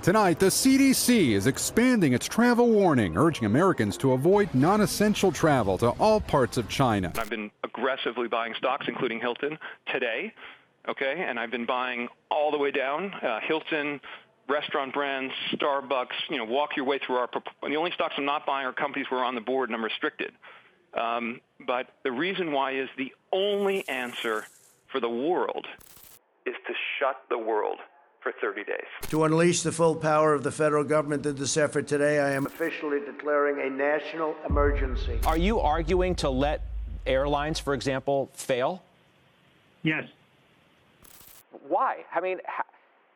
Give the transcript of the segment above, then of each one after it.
Tonight, the CDC is expanding its travel warning, urging Americans to avoid non-essential travel to all parts of China. I've been aggressively buying stocks, including Hilton, today, okay? And I've been buying all the way down, Hilton, restaurant brands, Starbucks, walk your way through the only stocks I'm not buying are companies who are on the board and I'm restricted. But the reason why is the only answer for the world is to shut the world for 30 days. To unleash the full power of the federal government in this effort today, I am officially declaring a national emergency. Are you arguing to let airlines, for example, fail? Yes. Why? I mean,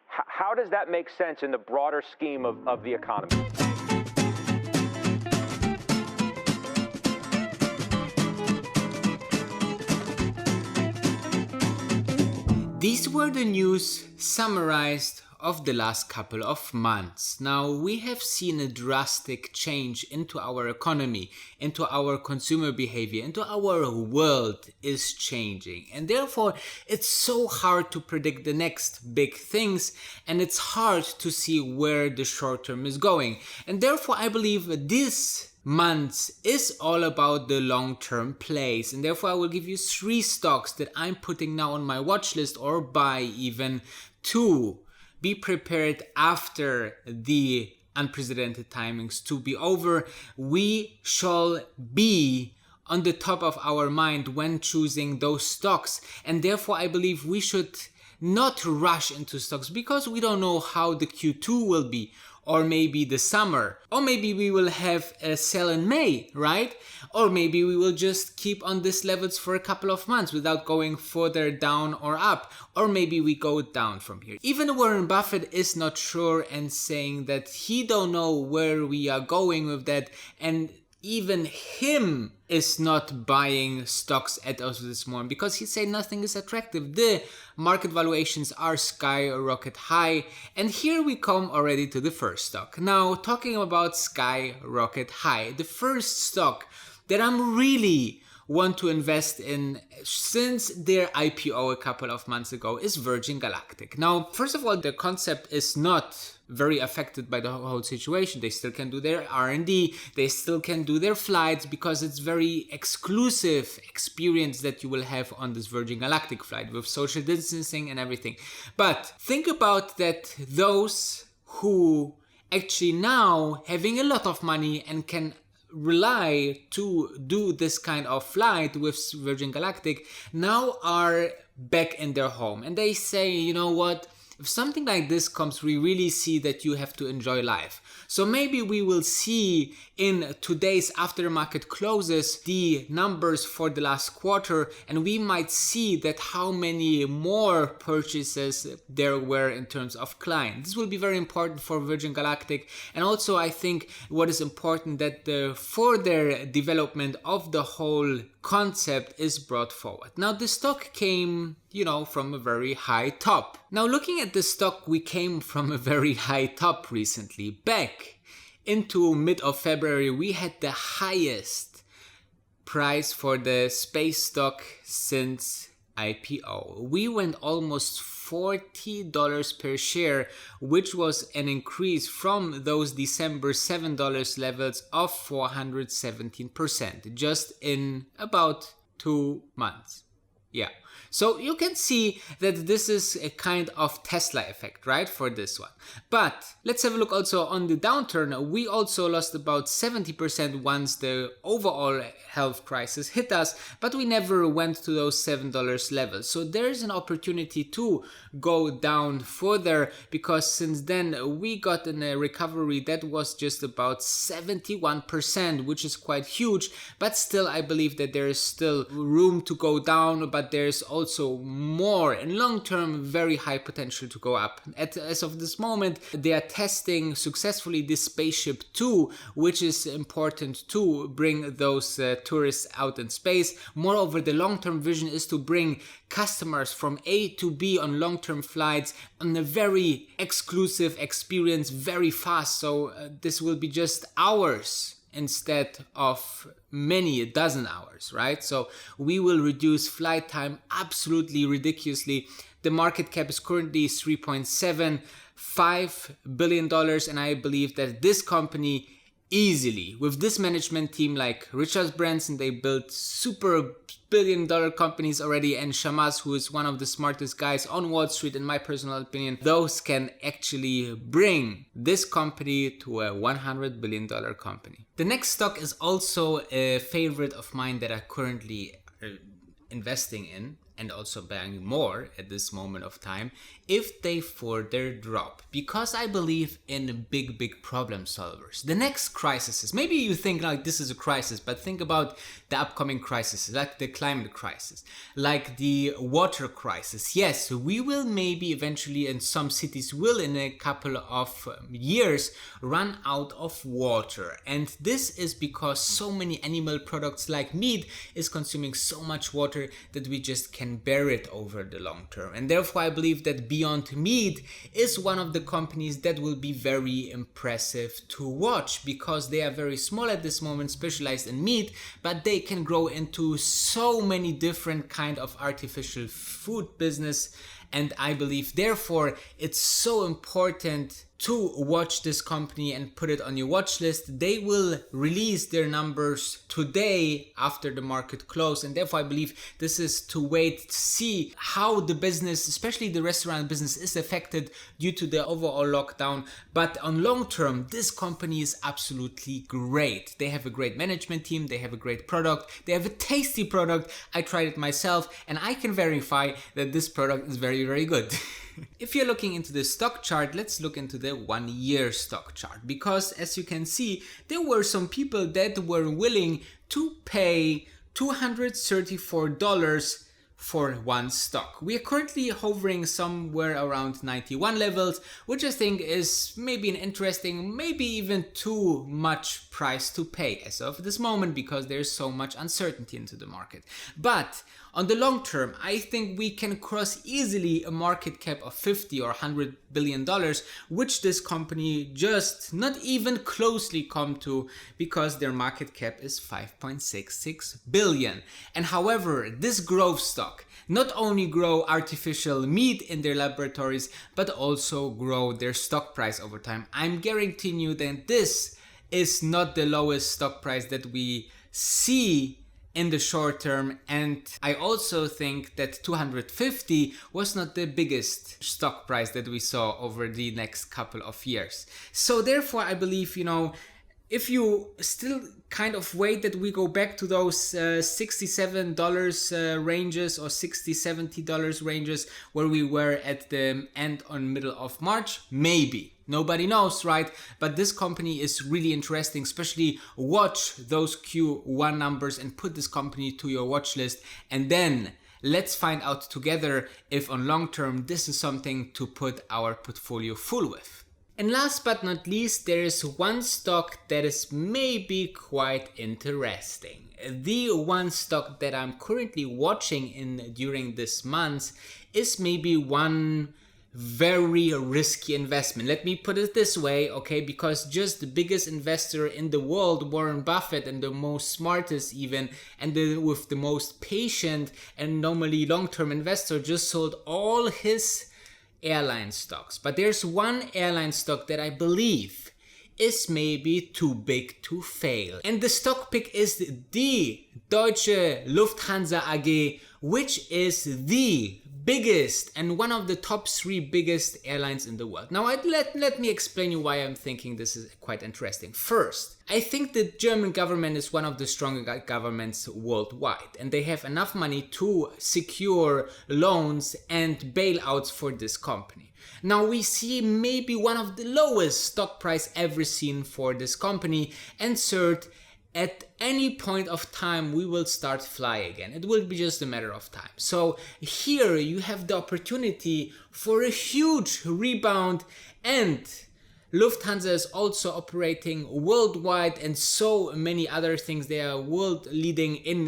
how does that make sense in the broader scheme of the economy? These were the news summarized of the last couple of months. Now, we have seen a drastic change into our economy, into our consumer behavior, into our world is changing. And therefore, it's so hard to predict the next big things, and it's hard to see where the short term is going. And therefore, I believe this months is all about the long-term plays, and therefore I will give you 3 stocks that I'm putting now on my watch list, or buy even 2. Be prepared after the unprecedented timings to be over. We shall be on the top of our mind when choosing those stocks, and therefore I believe we should not rush into stocks because we don't know how the Q2 will be, or maybe the summer, or maybe we will have a sell in May, right? Or maybe we will just keep on these levels for a couple of months without going further down or up, or maybe we go down from here. Even Warren Buffett is not sure and saying that he don't know where we are going with that, and even him is not buying stocks at us this morning because he say nothing is attractive. The market valuations are skyrocket high, and here we come already to the first stock. Now, talking about skyrocket high, the first stock that I'm really want to invest in since their IPO a couple of months ago is Virgin Galactic. Now, first of all, the concept is not very affected by the whole situation. They still can do their R&D, they still can do their flights because it's very exclusive experience that you will have on this Virgin Galactic flight with social distancing and everything. But think about that those who actually now having a lot of money and can rely to do this kind of flight with Virgin Galactic now are back in their home, and they say, you know what, if something like this comes, we really see that you have to enjoy life. So maybe we will see in today's aftermarket closes the numbers for the last quarter, and we might see that how many more purchases there were in terms of clients. This will be very important for Virgin Galactic, and also I think what is important that the further development of the whole concept is brought forward. Now the stock came, from a very high top. Now looking at the stock, we came from a very high top recently. Back into mid of February, we had the highest price for the space stock since IPO. We went almost $40 per share, which was an increase from those December $7 levels of 417%, just in about 2 months. Yeah. So you can see that this is a kind of Tesla effect, right, for this one. But let's have a look also on the downturn. We also lost about 70% once the overall health crisis hit us, but we never went to those $7 levels. So there is an opportunity to go down further, because since then we got in a recovery that was just about 71%, which is quite huge. But still, I believe that there is still room to go down, but there's also more in long term very high potential to go up. As of this moment, they are testing successfully this Spaceship 2, which is important to bring those tourists out in space. Moreover, the long-term vision is to bring customers from A to B on long-term flights on a very exclusive experience very fast. So this will be just hours instead of many dozen hours, right? So we will reduce flight time absolutely ridiculously. The market cap is currently 3.7. $5 billion. And I believe that this company easily, with this management team like Richard Branson, they built super billion-dollar companies already, and Shamas, who is one of the smartest guys on Wall Street in my personal opinion, those can actually bring this company to a $100 billion company. The next stock is also a favorite of mine that I currently investing in, and also buying more at this moment of time if they further drop, because I believe in big problem solvers. The next crisis, maybe you think like this is a crisis, but think about the upcoming crises, like the climate crisis, like the water crisis. Yes, we will maybe eventually, in some cities will in a couple of years run out of water, and this is because so many animal products like meat is consuming so much water that we just can bear it over the long term. And therefore I believe that Beyond Meat is one of the companies that will be very impressive to watch, because they are very small at this moment, specialized in meat, but they can grow into so many different kind of artificial food business. And I believe therefore it's so important to watch this company and put it on your watch list. They will release their numbers today after the market close, and therefore I believe this is to wait to see how the business, especially the restaurant business, is affected due to the overall lockdown. But on long term, this company is absolutely great. They have a great management team, they have a great product, they have a tasty product. I tried it myself and I can verify that this product is very good. If you're looking into the stock chart, let's look into the 1 year stock chart, because as you can see, there were some people that were willing to pay $234 for one stock. We are currently hovering somewhere around 91 levels, which I think is maybe an interesting, maybe even too much price to pay as of this moment, because there's so much uncertainty into the market. But on the long term, I think we can cross easily a market cap of $50 or $100 billion, which this company just not even closely come to, because their market cap is 5.66 billion. And however, this growth stock not only grow artificial meat in their laboratories, but also grow their stock price over time. I'm guaranteeing you that this is not the lowest stock price that we see in the short term, and I also think that 250 was not the biggest stock price that we saw over the next couple of years. So therefore I believe, if you still kind of wait that we go back to those $67 ranges or $60-$70 ranges where we were at the end on middle of March, maybe. Nobody knows, right? But this company is really interesting, especially watch those Q1 numbers and put this company to your watch list. And then let's find out together if on long term this is something to put our portfolio full with. And last but not least, there is one stock that is maybe quite interesting. The one stock that I'm currently watching during this month is maybe one very risky investment. Let me put it this way, okay? Because just the biggest investor in the world, Warren Buffett, and the most smartest even, and with the most patient and normally long-term investor, just sold all his airline stocks. But there's one airline stock that I believe is maybe too big to fail. And the stock pick is the Deutsche Lufthansa AG, which is the biggest and one of the top 3 biggest airlines in the world. Now let me explain you why I'm thinking this is quite interesting. First, I think the German government is one of the stronger governments worldwide, and they have enough money to secure loans and bailouts for this company. Now we see maybe one of the lowest stock price ever seen for this company, and third, at any point of time we will start fly again. It will be just a matter of time. So here you have the opportunity for a huge rebound, and Lufthansa is also operating worldwide and so many other things. They are world leading in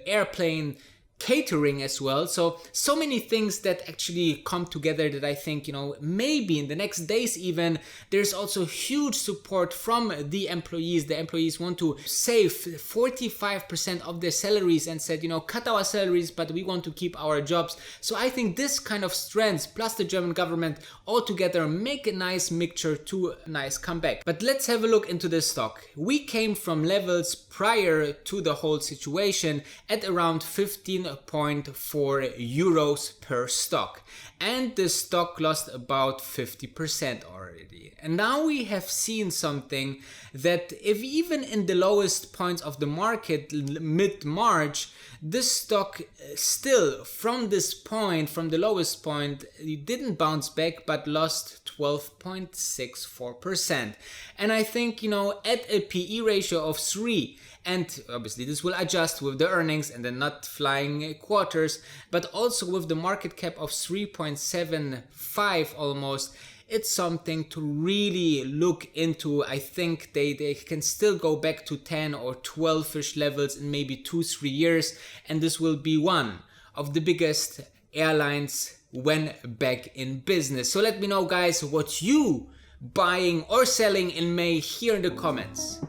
airplane catering as well. So many things that actually come together that I think, you know, maybe in the next days even, there's also huge support from the employees. The employees want to save 45% of their salaries and said, you know, cut our salaries, but we want to keep our jobs. So I think this kind of strengths plus the German government all together make a nice mixture to a nice comeback. But let's have a look into the stock. We came from levels prior to the whole situation at around 15.4 euros per stock, and the stock lost about 50% already. And now we have seen something that if even in the lowest points of the market mid-March, this stock still from this point, from the lowest point, it didn't bounce back but lost 12.64%. And I think, you know, at a PE ratio of 3, and obviously this will adjust with the earnings and the not flying quarters, but also with the market cap of 3.75 almost, it's something to really look into. I think they can still go back to 10 or 12-ish levels in maybe 2-3 years, and this will be one of the biggest airlines when back in business. So let me know, guys, what you buying or selling in May here in the comments.